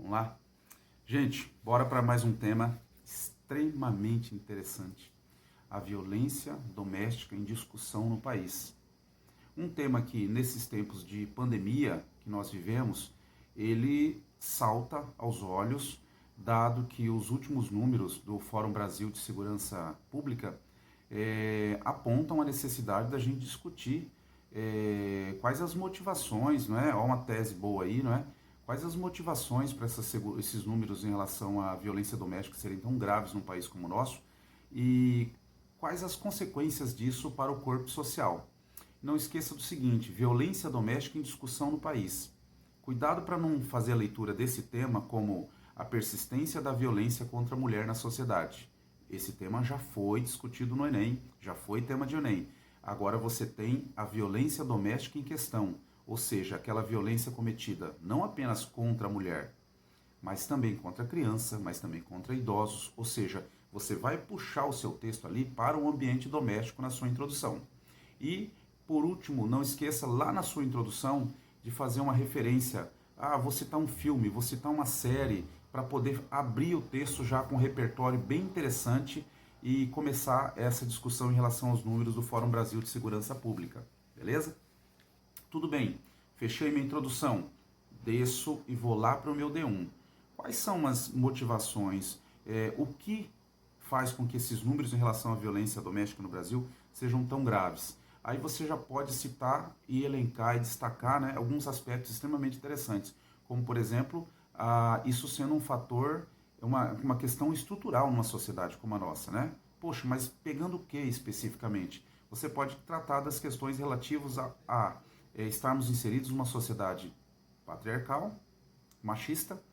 Vamos lá? Gente, bora para mais um tema extremamente interessante. A violência doméstica em discussão no país. Um tema que, nesses tempos de pandemia que nós vivemos, ele salta aos olhos, dado que os últimos números do Fórum Brasil de Segurança Pública apontam a necessidade da gente discutir quais as motivações, não é? Há uma tese boa aí, não é? Quais as motivações para esses números em relação à violência doméstica serem tão graves num país como o nosso e quais as consequências disso para o corpo social. Não esqueça do seguinte: violência doméstica em discussão no país. Cuidado para não fazer a leitura desse tema como a persistência da violência contra a mulher na sociedade. Esse tema já foi discutido no Enem, já foi tema de Enem. Agora você tem a violência doméstica em questão, ou seja, aquela violência cometida não apenas contra a mulher, mas também contra a criança, mas também contra idosos, ou seja, você vai puxar o seu texto ali para o ambiente doméstico na sua introdução. E, por último, não esqueça lá na sua introdução de fazer uma referência. Vou citar um filme, vou citar uma série, para poder abrir o texto já com um repertório bem interessante e começar essa discussão em relação aos números do Fórum Brasil de Segurança Pública. Beleza? Tudo bem, fechei minha introdução, desço e vou lá para o meu D1. Quais são as motivações? O que faz com que esses números em relação à violência doméstica no Brasil sejam tão graves? Aí você já pode citar e elencar e destacar, né, alguns aspectos extremamente interessantes, como, por exemplo, isso sendo um fator, uma questão estrutural numa sociedade como a nossa, né? Poxa, mas pegando o que especificamente? Você pode tratar das questões relativas a estarmos inseridos numa sociedade patriarcal, machista,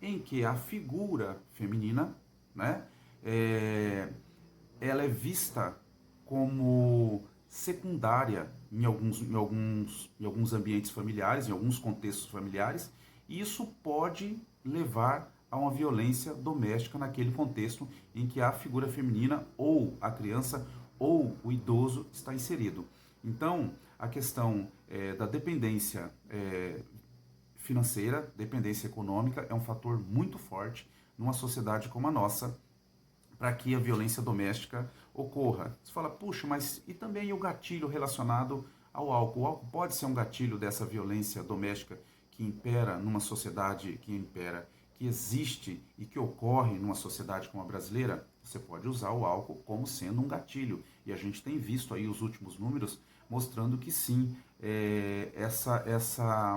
em que a figura feminina, né, ela é vista como secundária em alguns ambientes familiares, em alguns contextos familiares, e isso pode levar a uma violência doméstica naquele contexto em que a figura feminina ou a criança ou o idoso está inserido. Então, a questão da dependência financeira, dependência econômica, é um fator muito forte numa sociedade como a nossa, para que a violência doméstica ocorra. Você fala, puxa, mas e também o gatilho relacionado ao álcool? O álcool pode ser um gatilho dessa violência doméstica que impera numa sociedade, que existe e que ocorre numa sociedade como a brasileira? Você pode usar o álcool como sendo um gatilho. E a gente tem visto aí os últimos números mostrando que sim,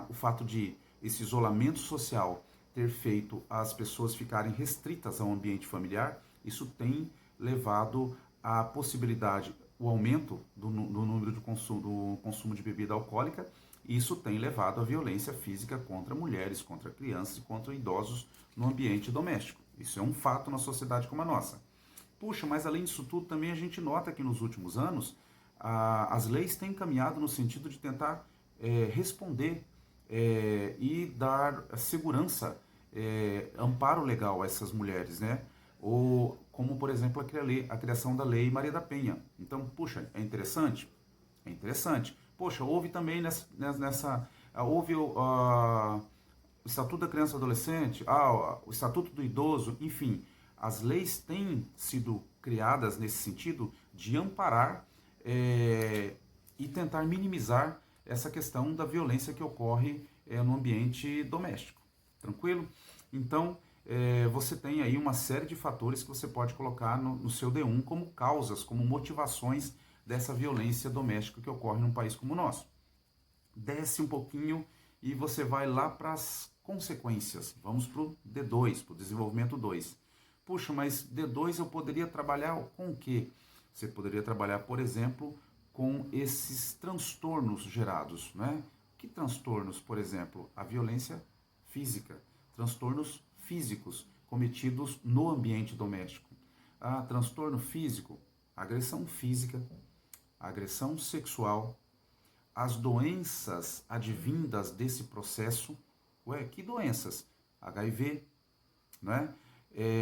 o fato de esse isolamento social ter feito as pessoas ficarem restritas ao ambiente familiar, isso tem levado à possibilidade, o aumento do número do consumo de bebida alcoólica, e isso tem levado à violência física contra mulheres, contra crianças e contra idosos no ambiente doméstico. Isso é um fato na sociedade como a nossa. Puxa, mas além disso tudo, também a gente nota que nos últimos anos as leis têm caminhado no sentido de tentar responder e dar segurança, amparo legal a essas mulheres, né? Ou como, por exemplo, a criação da Lei Maria da Penha. Então, puxa, é interessante? É interessante. Poxa, houve também houve o Estatuto da Criança e Adolescente, o Estatuto do Idoso, enfim, as leis têm sido criadas nesse sentido de amparar e tentar minimizar essa questão da violência que ocorre no ambiente doméstico. Tranquilo? Então, você tem aí uma série de fatores que você pode colocar no seu D1 como causas, como motivações dessa violência doméstica que ocorre num país como o nosso. Desce um pouquinho e você vai lá para as consequências. Vamos para o D2, para o desenvolvimento 2. Puxa, mas D2 eu poderia trabalhar com o quê? Você poderia trabalhar, por exemplo, com esses transtornos gerados, né? Que transtornos? Por exemplo, a violência física, transtornos físicos cometidos no ambiente doméstico. Transtorno físico, agressão física, agressão sexual, as doenças advindas desse processo. Ué, que doenças? HIV, né?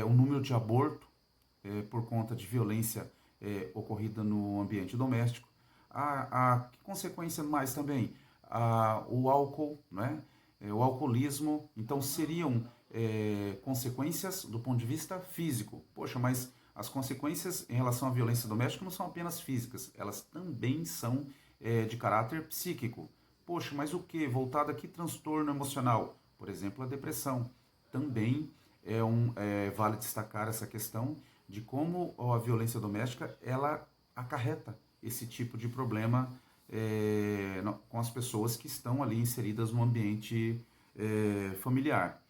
O número de aborto por conta de violência ocorrida no ambiente doméstico. Que consequência mais também? O álcool, né? o alcoolismo, então seriam consequências do ponto de vista físico. Poxa, mas as consequências em relação à violência doméstica não são apenas físicas, elas também são de caráter psíquico. Poxa, mas o que? Voltado aqui, transtorno emocional, por exemplo, a depressão. Também vale destacar essa questão de como a violência doméstica ela acarreta esse tipo de problema com as pessoas que estão ali inseridas no ambiente familiar.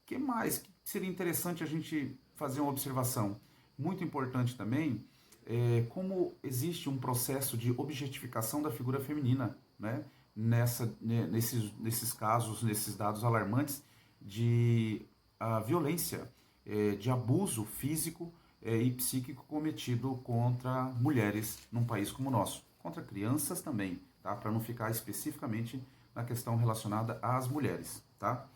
O que mais que seria interessante a gente fazer uma observação? Muito importante também como existe um processo de objetificação da figura feminina, né? Nesses casos, nesses dados alarmantes de violência, de abuso físico e psíquico cometido contra mulheres num país como o nosso, contra crianças também, tá? Para não ficar especificamente na questão relacionada às mulheres, tá?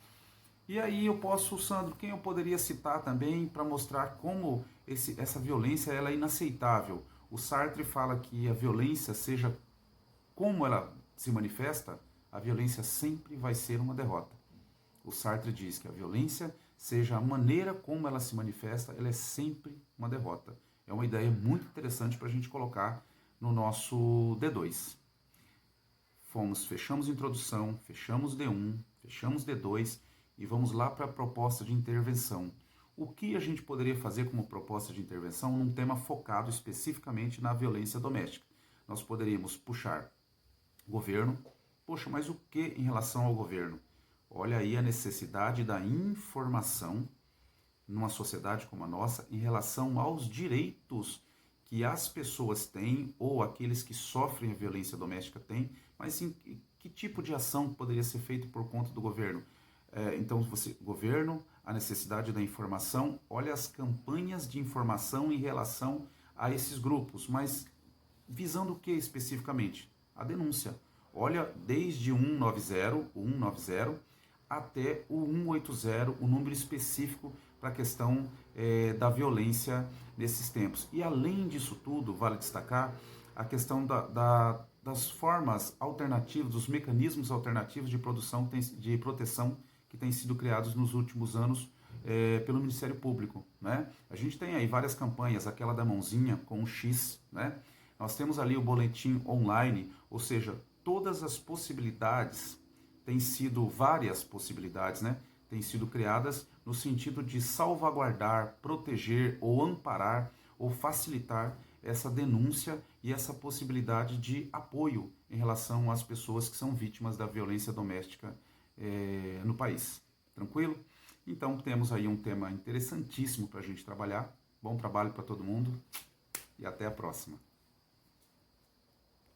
E aí eu posso, Sandro, quem eu poderia citar também para mostrar como essa violência ela é inaceitável? O Sartre fala que a violência, seja como ela se manifesta, a violência sempre vai ser uma derrota. O Sartre diz que a violência, seja a maneira como ela se manifesta, ela é sempre uma derrota. É uma ideia muito interessante para a gente colocar no nosso D2. Fechamos introdução, fechamos D1, fechamos D2 e vamos lá para a proposta de intervenção. O que a gente poderia fazer como proposta de intervenção num tema focado especificamente na violência doméstica? Nós poderíamos puxar governo. Poxa, mas o que em relação ao governo? Olha aí a necessidade da informação numa sociedade como a nossa em relação aos direitos que as pessoas têm ou aqueles que sofrem a violência doméstica têm, mas sim, que tipo de ação poderia ser feito por conta do governo? Então, governo, a necessidade da informação, olha as campanhas de informação em relação a esses grupos, mas visando o que especificamente? A denúncia. Olha, desde o 190, até o 180, o número específico para a questão da violência nesses tempos. E além disso tudo, vale destacar a questão das formas alternativas, dos mecanismos alternativos de proteção que têm sido criados nos últimos anos pelo Ministério Público, né? A gente tem aí várias campanhas, aquela da mãozinha com um X, né? Nós temos ali o boletim online, ou seja, todas as possibilidades várias possibilidades, né? Têm sido criadas no sentido de salvaguardar, proteger ou amparar ou facilitar essa denúncia e essa possibilidade de apoio em relação às pessoas que são vítimas da violência doméstica no país. Tranquilo? Então temos aí um tema interessantíssimo para a gente trabalhar. Bom trabalho para todo mundo e até a próxima.